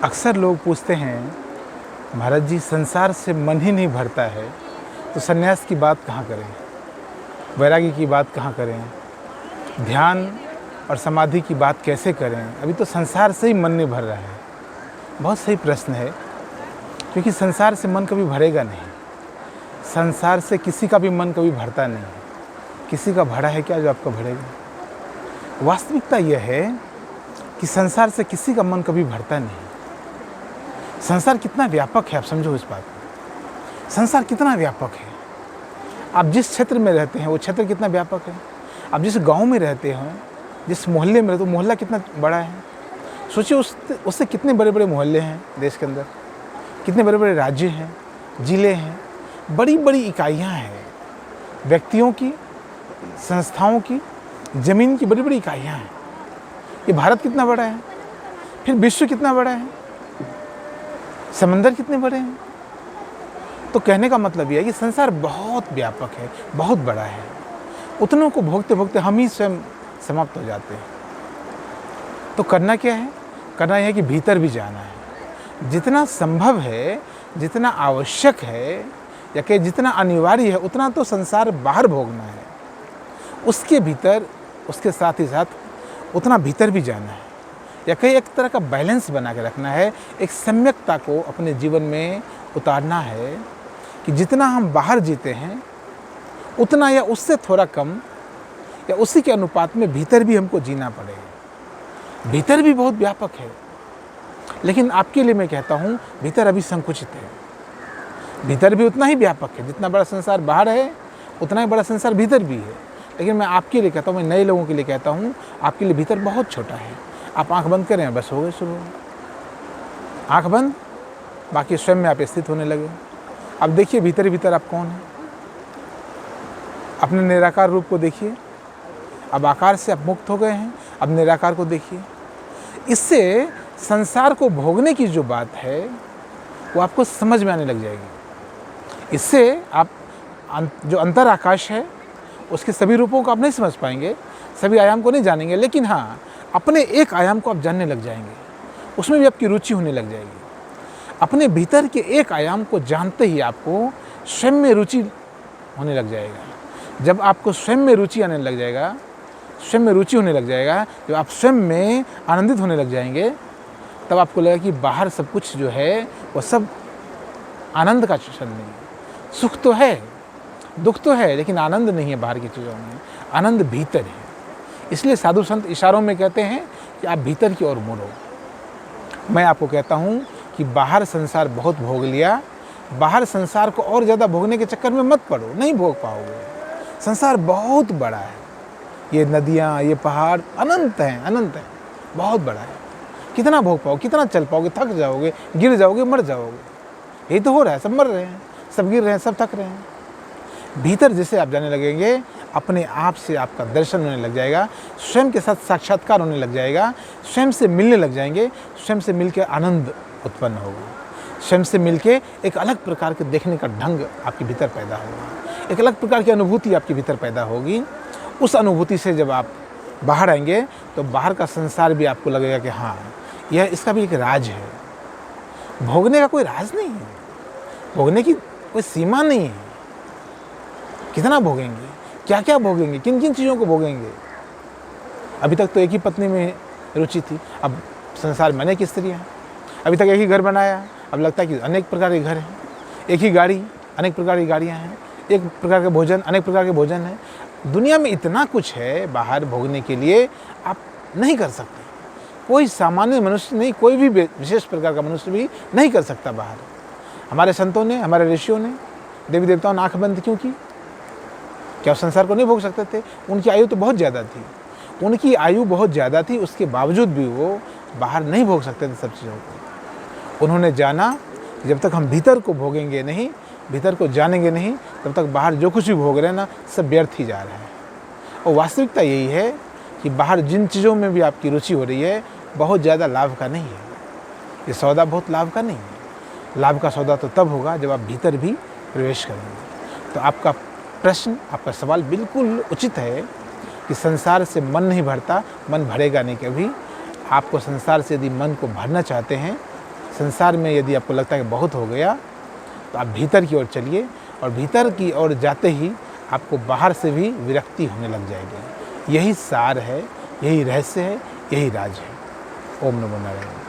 अक्सर लोग पूछते हैं, महाराज जी संसार से मन ही नहीं भरता है तो सन्यास की बात कहाँ करें, वैराग्य की बात कहाँ करें, ध्यान और समाधि की बात कैसे करें, अभी तो संसार से ही मन नहीं भर रहा है। बहुत सही प्रश्न है, क्योंकि संसार से मन कभी भरेगा नहीं। संसार से किसी का भी मन कभी भरता नहीं। किसी का भरा है क्या जो आपका भरेगा? वास्तविकता यह है कि संसार से किसी का मन कभी भरता नहीं। संसार कितना व्यापक है, आप समझो इस बात को। संसार कितना व्यापक है। आप जिस क्षेत्र में रहते हैं वो क्षेत्र कितना व्यापक है। आप जिस गांव में रहते हैं, जिस मोहल्ले में रहते हो, मोहल्ला कितना बड़ा है। सोचिए उससे कितने बड़े बड़े मोहल्ले हैं देश के अंदर, कितने बड़े बड़े राज्य हैं, जिले हैं, बड़ी बड़ी इकाइयाँ हैं, व्यक्तियों की, संस्थाओं की, ज़मीन की बड़ी बड़ी इकाइयाँ हैं। ये भारत कितना बड़ा है, फिर विश्व कितना बड़ा है, समंदर कितने बड़े हैं। तो कहने का मतलब यह है कि संसार बहुत व्यापक है, बहुत बड़ा है। उतनों को भोगते भोगते हम ही स्वयं समाप्त हो जाते हैं। तो करना क्या है? करना यह है कि भीतर भी जाना है। जितना संभव है, जितना आवश्यक है, या कि जितना अनिवार्य है, उतना तो संसार बाहर भोगना है। उसके भीतर, उसके साथ ही साथ उतना भीतर भी जाना है, या कहीं एक तरह का बैलेंस बना के रखना है। एक सम्यकता को अपने जीवन में उतारना है कि जितना हम बाहर जीते हैं उतना या उससे थोड़ा कम या उसी के अनुपात में भीतर भी हमको जीना पड़ेगा। भीतर भी बहुत व्यापक है, लेकिन आपके लिए मैं कहता हूँ भीतर अभी संकुचित है। भीतर भी उतना ही व्यापक है, जितना बड़ा संसार बाहर है उतना ही बड़ा संसार भीतर भी है। लेकिन मैं आपके लिए कहता हूँ, मैं नए लोगों के लिए कहता हूँ, आपके लिए भीतर बहुत छोटा है। आप आंख बंद करें, बस हो गए शुरू। आंख बंद, बाकी स्वयं में आप स्थित होने लगे। अब देखिए भीतर भीतर आप कौन हैं। अपने निराकार रूप को देखिए। अब आकार से आप मुक्त हो गए हैं, अब निराकार को देखिए। इससे संसार को भोगने की जो बात है वो आपको समझ में आने लग जाएगी। इससे आप जो अंतर आकाश है उसके सभी रूपों को आप नहीं समझ पाएंगे, सभी आयाम को नहीं जानेंगे, लेकिन हाँ अपने एक आयाम को आप जानने लग जाएंगे। उसमें भी आपकी रुचि होने लग जाएगी। अपने भीतर के एक आयाम को जानते ही आपको स्वयं में रुचि होने लग जाएगा। जब आपको स्वयं में रुचि आने लग जाएगा, स्वयं में रुचि होने लग जाएगा, जब आप स्वयं में आनंदित होने लग जाएंगे, तब आपको लगेगा कि बाहर सब कुछ जो है वो सब आनंद का क्षण नहीं है। सुख तो है, दुख तो है, लेकिन आनंद नहीं है बाहर की चीज़ों में। आनंद भीतर है। इसलिए साधु संत इशारों में कहते हैं कि आप भीतर की ओर मुड़ो। मैं आपको कहता हूँ कि बाहर संसार बहुत भोग लिया, बाहर संसार को और ज़्यादा भोगने के चक्कर में मत पड़ो, नहीं भोग पाओगे। संसार बहुत बड़ा है। ये नदियाँ, ये पहाड़ अनंत हैं, अनंत हैं, बहुत बड़ा है। कितना भोग पाओगे, कितना चल पाओगे? थक जाओगे, गिर जाओगे, मर जाओगे। यही तो हो रहा है, सब मर रहे हैं, सब गिर रहे हैं, सब थक रहे हैं। भीतर जैसे आप जाने लगेंगे, अपने आप से आपका दर्शन होने लग जाएगा, स्वयं के साथ साक्षात्कार होने लग जाएगा, स्वयं से मिलने लग जाएंगे, स्वयं से मिलकर आनंद उत्पन्न होगा, स्वयं से मिलके एक अलग प्रकार के देखने का ढंग आपके भीतर पैदा होगा, एक अलग प्रकार की अनुभूति आपके भीतर पैदा होगी। उस अनुभूति से जब आप बाहर आएंगे तो बाहर का संसार भी आपको लगेगा कि हाँ यह, इसका भी एक राज है। भोगने का कोई राज नहीं है, भोगने की कोई सीमा नहीं है। कितना भोगेंगे, क्या क्या भोगेंगे, किन किन चीज़ों को भोगेंगे। अभी तक तो एक ही पत्नी में रुचि थी, अब संसार में अनेक स्त्रियाँ हैं। अभी तक एक ही घर बनाया, अब लगता है कि अनेक प्रकार के घर हैं। एक ही गाड़ी, अनेक प्रकार की गाड़ियाँ हैं। एक प्रकार का भोजन, अनेक प्रकार के भोजन हैं। दुनिया में इतना कुछ है बाहर भोगने के लिए, आप नहीं कर सकते। कोई सामान्य मनुष्य नहीं, कोई भी विशेष प्रकार का मनुष्य भी नहीं कर सकता बाहर। हमारे संतों ने, हमारे ऋषियों ने, देवी देवताओं ने आँख बंद क्यों की? क्या वो संसार को नहीं भोग सकते थे? उनकी आयु तो बहुत ज़्यादा थी, उनकी आयु बहुत ज़्यादा थी, उसके बावजूद भी वो बाहर नहीं भोग सकते थे सब चीज़ों को। उन्होंने जाना कि जब तक हम भीतर को भोगेंगे नहीं, भीतर को जानेंगे नहीं, तब तक बाहर जो कुछ भी भोग रहे हैं ना, सब व्यर्थ ही जा रहा है। और वास्तविकता यही है कि बाहर जिन चीज़ों में भी आपकी रुचि हो रही है, बहुत ज़्यादा लाभ का नहीं है। ये सौदा बहुत लाभ का नहीं है। लाभ का सौदा तो तब होगा जब आप भीतर भी प्रवेश करेंगे। तो आपका प्रश्न, आपका सवाल बिल्कुल उचित है कि संसार से मन नहीं भरता, मन भरेगा नहीं कभी। आपको संसार से यदि मन को भरना चाहते हैं संसार में यदि आपको लगता है कि बहुत हो गया, तो आप भीतर की ओर चलिए, और भीतर की ओर जाते ही आपको बाहर से भी विरक्ति होने लग जाएगी। यही सार है, यही रहस्य है, यही राज है। ओम नमो नारायण।